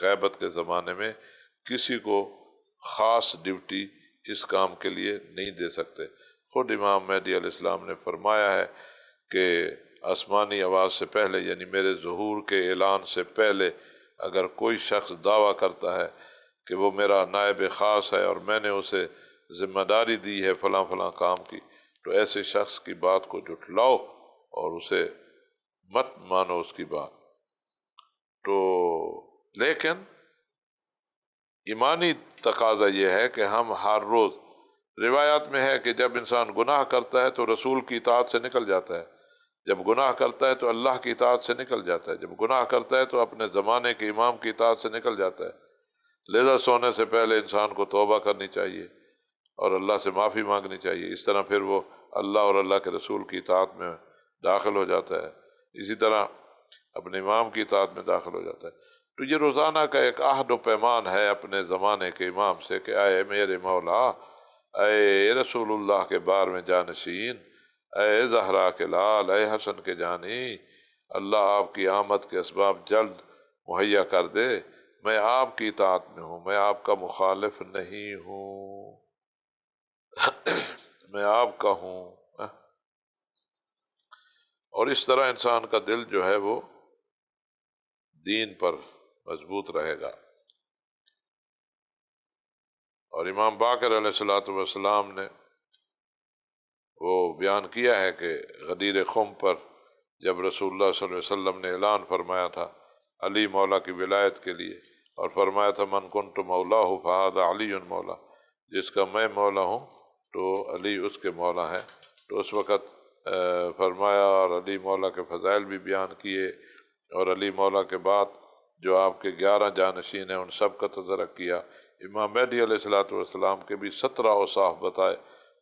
غیبت کے زمانے میں کسی کو خاص ڈیوٹی اس کام کے لیے نہیں دے سکتے۔ خود امام مہدی علیہ السلام نے فرمایا ہے کہ آسمانی آواز سے پہلے، یعنی میرے ظہور کے اعلان سے پہلے، اگر کوئی شخص دعویٰ کرتا ہے کہ وہ میرا نائب خاص ہے اور میں نے اسے ذمہ داری دی ہے فلاں فلاں کام کی، تو ایسے شخص کی بات کو جھٹلاؤ اور اسے مت مانو اس کی بات۔ تو لیکن ایمانی تقاضا یہ ہے کہ ہم ہر روز، روایات میں ہے کہ جب انسان گناہ کرتا ہے تو رسول کی اطاعت سے نکل جاتا ہے، جب گناہ کرتا ہے تو اللہ کی اطاعت سے نکل جاتا ہے، جب گناہ کرتا ہے تو اپنے زمانے کے امام کی اطاعت سے نکل جاتا ہے۔ لہذا سونے سے پہلے انسان کو توبہ کرنی چاہیے اور اللہ سے معافی مانگنی چاہیے، اس طرح پھر وہ اللہ اور اللہ کے رسول کی اطاعت میں داخل ہو جاتا ہے، اسی طرح اپنے امام کی اطاعت میں داخل ہو جاتا ہے۔ تو یہ روزانہ کا ایک عہد و پیمان ہے اپنے زمانے کے امام سے کہ اے میرے مولا، اے رسول اللہ کے 12ویں جانشین، اے زہرا کے لال، اے حسن کے جانی، اللہ آپ کی آمد کے اسباب جلد مہیا کر دے، میں آپ کی اطاعت میں ہوں، میں آپ کا مخالف نہیں ہوں، میں آپ کا ہوں۔ اور اس طرح انسان کا دل جو ہے وہ دین پر مضبوط رہے گا۔ اور امام باقر علیہ السلام نے وہ بیان کیا ہے کہ غدیر خم پر جب رسول اللہ صلی اللہ علیہ وسلم نے اعلان فرمایا تھا علی مولا کی ولایت کے لیے، اور فرمایا تھا من کنت مولا فہذا علی مولا، جس کا میں مولا ہوں تو علی اس کے مولا ہیں، تو اس وقت فرمایا اور علی مولا کے فضائل بھی بیان کیے، اور علی مولا کے بعد جو آپ کے 11 جانشین ہیں ان سب کا تذکرہ کیا۔ امام مہدی علیہ السلام کے بھی 17 اوصاف بتائے،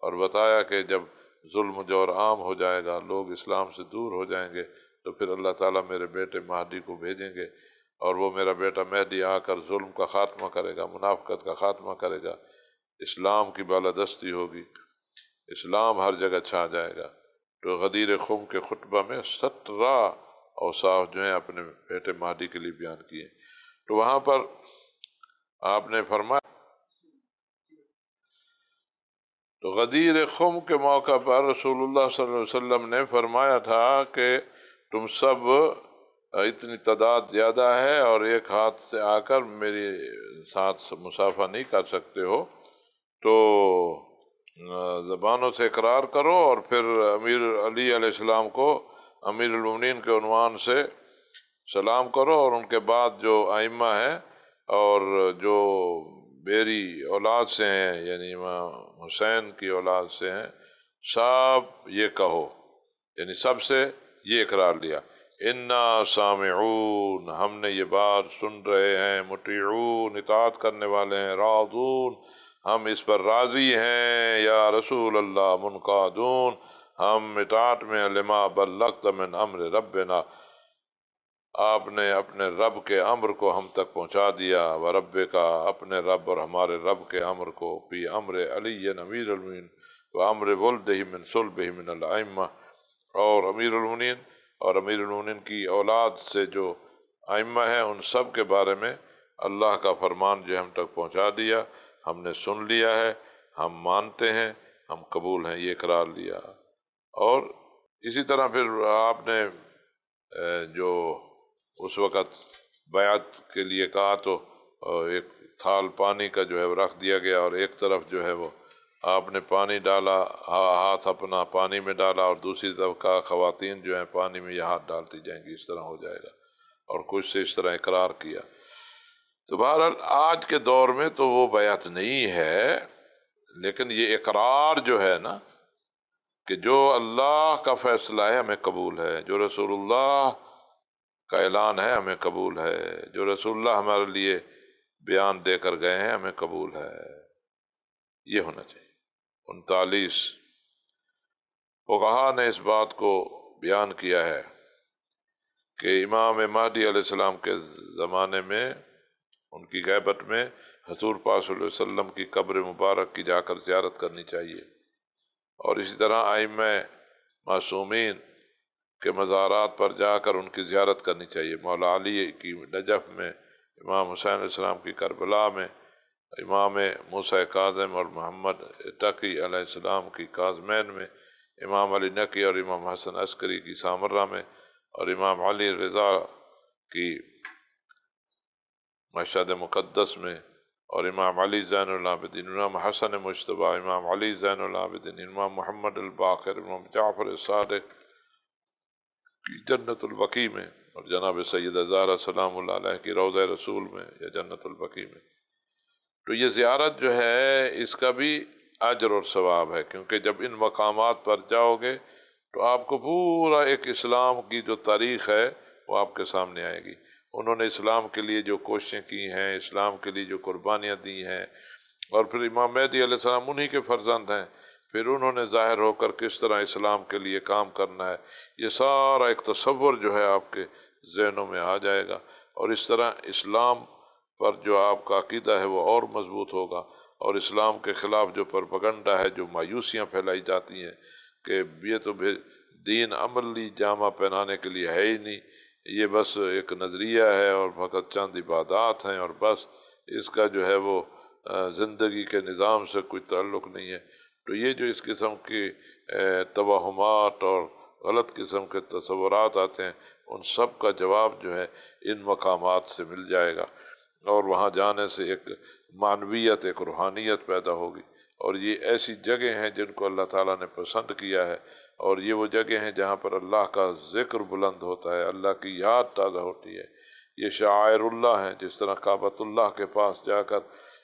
اور بتایا کہ جب ظلم جور عام ہو جائے گا، لوگ اسلام سے دور ہو جائیں گے، تو پھر اللہ تعالیٰ میرے بیٹے مہدی کو بھیجیں گے، اور وہ میرا بیٹا مہدی آ کر ظلم کا خاتمہ کرے گا، منافقت کا خاتمہ کرے گا، اسلام کی بالادستی ہوگی، اسلام ہر جگہ چھا جائے گا۔ تو غدیر خم کے خطبہ میں 17 اوصاف جو ہیں اپنے بیٹے مہدی کے لیے بیان کیے۔ تو وہاں پر آپ نے فرمایا، تو غدیر خم کے موقع پر رسول اللہ صلی اللہ علیہ وسلم نے فرمایا تھا کہ تم سب اتنی تعداد زیادہ ہے اور ایک ہاتھ سے آ کر میرے ساتھ مصافحہ نہیں کر سکتے ہو، تو زبانوں سے اقرار کرو، اور پھر امیر علی علیہ السلام کو امیر المومنین کے عنوان سے سلام کرو، اور ان کے بعد جو ائمہ ہیں اور جو میری اولاد سے ہیں، یعنی امام حسین کی اولاد سے ہیں، سب یہ کہو، یعنی سب سے یہ اقرار لیا، انا سامعون، ہم نے یہ بات سن رہے ہیں، مطیعون، اطاعت کرنے والے ہیں، راضون، ہم اس پر راضی ہیں، یا رسول اللہ منقادون، ہم اطاعت میں لما بلغت من امر ربنا، آپ نے اپنے رب کے امر کو ہم تک پہنچا دیا، ورب کا، اپنے رب اور ہمارے رب کے امر کو، فی امر علی امیر المومنین و امر ولدہ من صلبہ من الائمہ، اور امیر المومنین اور امیر المومنین کی اولاد سے جو ائمہ ہیں ان سب کے بارے میں اللہ کا فرمان جو ہم تک پہنچا دیا، ہم نے سن لیا ہے، ہم مانتے ہیں، ہم قبول ہیں، یہ اقرار لیا۔ اور اسی طرح پھر آپ نے جو اس وقت بیعت کے لیے کہا تو ایک تھال پانی کا جو ہے وہ رکھ دیا گیا، اور ایک طرف جو ہے وہ آپ نے پانی ڈالا، ہاتھ اپنا پانی میں ڈالا، اور دوسری طرف کا خواتین جو ہیں پانی میں یہ ہاتھ ڈالتی جائیں گی، اس طرح ہو جائے گا، اور کچھ سے اس طرح اقرار کیا۔ تو بہرحال آج کے دور میں تو وہ بیعت نہیں ہے، لیکن یہ اقرار جو ہے نا کہ جو اللہ کا فیصلہ ہے ہمیں قبول ہے، جو رسول اللہ کا اعلان ہے ہمیں قبول ہے، جو رسول اللہ ہمارے لیے بیان دے کر گئے ہیں ہمیں قبول ہے، یہ ہونا چاہیے۔ 39 فقہا نے اس بات کو بیان کیا ہے کہ امام مہدی علیہ السلام کے زمانے میں ان کی غیبت میں حضور پاک صلی اللہ علیہ وسلم کی قبر مبارک کی جا کر زیارت کرنی چاہیے، اور اسی طرح ائمہ معصومین کے مزارات پر جا کر ان کی زیارت کرنی چاہیے، مولا علی کی نجف میں، امام حسین علیہ السلام کی کربلا میں، امام موسیٰ کاظم اور محمد تقی علیہ السلام کی کاظمین میں، امام علی نقی اور امام حسن عسکری کی سامرہ میں، اور امام علی رضا کی مشہد مقدس میں، اور امام علی زین العابدین، امام حسن مجتبی، امام علی زین العابدین، امام محمد الباقر، امام جعفر صادق کی جنت البقیع میں، اور جناب سیدہ زہرا سلام اللہ علیہ کی روضہ رسول میں یا جنت البقیع میں۔ تو یہ زیارت جو ہے اس کا بھی اجر اور ثواب ہے، کیونکہ جب ان مقامات پر جاؤ گے تو آپ کو پورا ایک اسلام کی جو تاریخ ہے وہ آپ کے سامنے آئے گی، انہوں نے اسلام کے لیے جو کوششیں کی ہیں، اسلام کے لیے جو قربانیاں دی ہیں، اور پھر امام مہدی علیہ السلام انہی کے فرزند ہیں، پھر انہوں نے ظاہر ہو کر کس طرح اسلام کے لیے کام کرنا ہے، یہ سارا ایک تصور جو ہے آپ کے ذہنوں میں آ جائے گا، اور اس طرح اسلام پر جو آپ کا عقیدہ ہے وہ اور مضبوط ہوگا، اور اسلام کے خلاف جو پروپیگنڈا ہے، جو مایوسیاں پھیلائی جاتی ہیں کہ یہ تو دین عملی جامہ پہنانے کے لیے ہے ہی نہیں، یہ بس ایک نظریہ ہے اور فقط چند عبادات ہیں، اور بس اس کا جو ہے وہ زندگی کے نظام سے کوئی تعلق نہیں ہے، تو یہ جو اس قسم کی توہمات اور غلط قسم کے تصورات آتے ہیں، ان سب کا جواب جو ہے ان مقامات سے مل جائے گا، اور وہاں جانے سے ایک معنویت، ایک روحانیت پیدا ہوگی۔ اور یہ ایسی جگہ ہیں جن کو اللہ تعالیٰ نے پسند کیا ہے، اور یہ وہ جگہ ہیں جہاں پر اللہ کا ذکر بلند ہوتا ہے، اللہ کی یاد تازہ ہوتی ہے۔ یہ شعائر اللہ ہیں، جس طرح کعبۃ اللہ کے پاس جا کر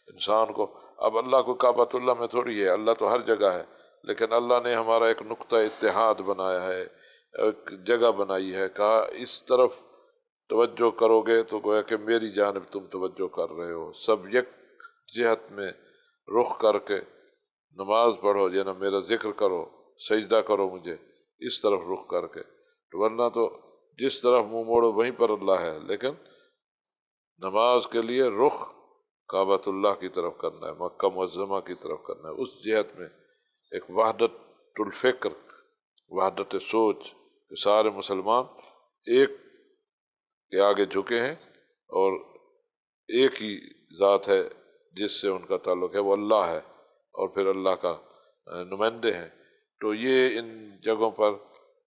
انسان کو، اب اللہ کو کعبۃ اللہ میں تھوڑی ہے، اللہ تو ہر جگہ ہے، لیکن اللہ نے ہمارا ایک نقطہ اتحاد بنایا ہے، ایک جگہ بنائی ہے، کہا اس طرف توجہ کرو گے تو گویا کہ میری جانب تم توجہ کر رہے ہو، سب یک جہت میں رخ کر کے نماز پڑھو، یا میرا ذکر کرو، سجدہ کرو مجھے، اس طرف رخ کر کے، تو ورنہ تو جس طرف منہ موڑو وہیں پر اللہ ہے، لیکن نماز کے لیے رخ کعبۃ اللہ کی طرف کرنا ہے، مکہ معظمہ کی طرف کرنا ہے، اس جہت میں ایک وحدت الفکر، وحدت سوچ کہ سارے مسلمان ایک کے آگے جھکے ہیں، اور ایک ہی ذات ہے جس سے ان کا تعلق ہے، وہ اللہ ہے، اور پھر اللہ کا نمائندے ہیں۔ تو یہ ان جگہوں پر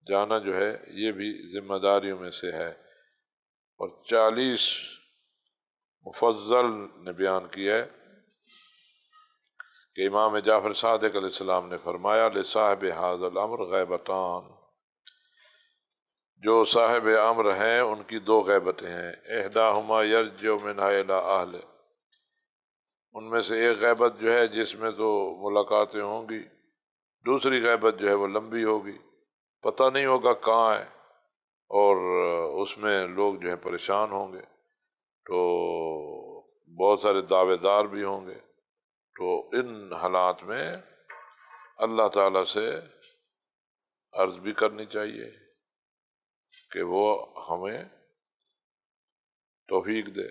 جانا جو ہے یہ بھی ذمہ داریوں میں سے ہے۔ اور 40 مفضل نے بیان کیا ہے کہ امام جعفر صادق علیہ السلام نے فرمایا لصاحب ھذا الامر غیبتان، جو صاحب امر ہیں ان کی 2 غیبتیں ہیں، احداہما یرجع منہا الی اہلہ، ان میں سے ایک غیبت جو ہے جس میں تو ملاقاتیں ہوں گی، دوسری غیبت جو ہے وہ لمبی ہوگی، پتہ نہیں ہوگا کہاں ہے، اور اس میں لوگ جو ہے پریشان ہوں گے، تو بہت سارے دعوے دار بھی ہوں گے۔ تو ان حالات میں اللہ تعالیٰ سے عرض بھی کرنی چاہیے کہ وہ ہمیں توفیق دے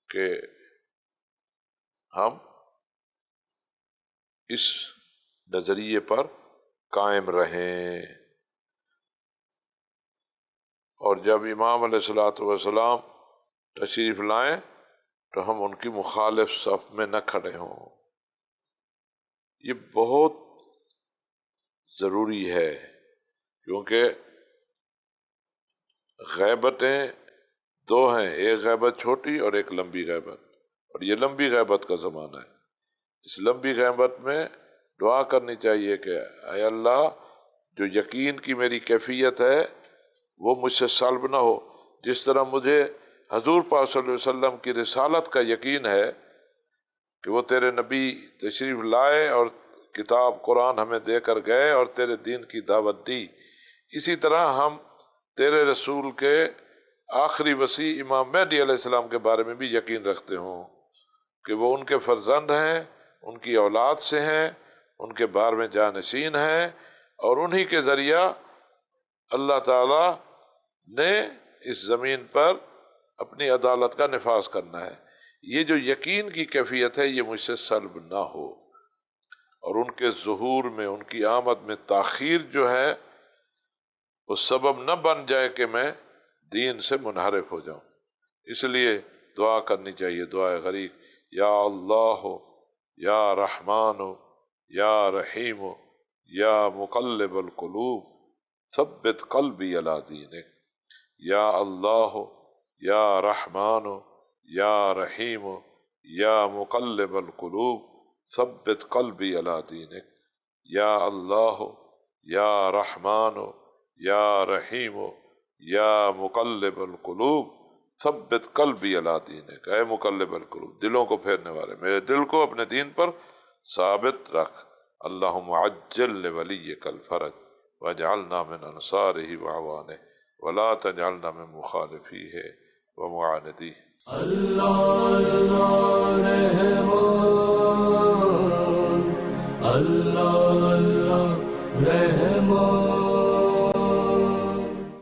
کہ ہم اس نظریے پر قائم رہیں۔ اور جب امام علیہ الصلوۃ والسلام تشریف لائیں تو ہم ان کی مخالف صف میں نہ کھڑے ہوں، یہ بہت ضروری ہے، کیونکہ غیبتیں 2 ہیں، ایک غیبت چھوٹی اور ایک لمبی غیبت، اور یہ لمبی غیبت کا زمانہ ہے۔ اس لمبی غیبت میں دعا کرنی چاہیے کہ اے اللہ، جو یقین کی میری کیفیت ہے وہ مجھ سے سلب نہ ہو، جس طرح مجھے حضور پاک صلی اللہ علیہ وسلم کی رسالت کا یقین ہے کہ وہ تیرے نبی تشریف لائے اور کتاب قرآن ہمیں دے کر گئے اور تیرے دین کی دعوت دی، اسی طرح ہم تیرے رسول کے آخری وصی امام مہدی علیہ السلام کے بارے میں بھی یقین رکھتے ہوں کہ وہ ان کے فرزند ہیں، ان کی اولاد سے ہیں، ان کے بار میں جانشین ہیں، اور انہی کے ذریعہ اللہ تعالیٰ نے اس زمین پر اپنی عدالت کا نفاذ کرنا ہے۔ یہ جو یقین کی کیفیت ہے یہ مجھ سے سلب نہ ہو، اور ان کے ظہور میں، ان کی آمد میں تاخیر جو ہے وہ سبب نہ بن جائے کہ میں دین سے منحرف ہو جاؤں۔ اس لیے دعا کرنی چاہیے، دعائے غریق، یا اللہ یا رحمان یا رحیم یا مقلب القلوب ثبت قلبی علی دینک، یا اللہ یا رحمان یا رحیم یا مقلب القلوب ثبت قلبی علی دینک، یا اللہ یا رحمان یا رحیم یا مقلب القلوب ثبت قلبی علی دینک، اے مقلب القلوب، دلوں کو پھیرنے والے، میرے دل کو اپنے دین پر ثابت رکھ۔ اللہم عجل لولیک الفرج واجعلنا من انصارہ واعوانہ ولا تجعلنا من مخالفیہ ومعاندیہ۔ اللہ اللہ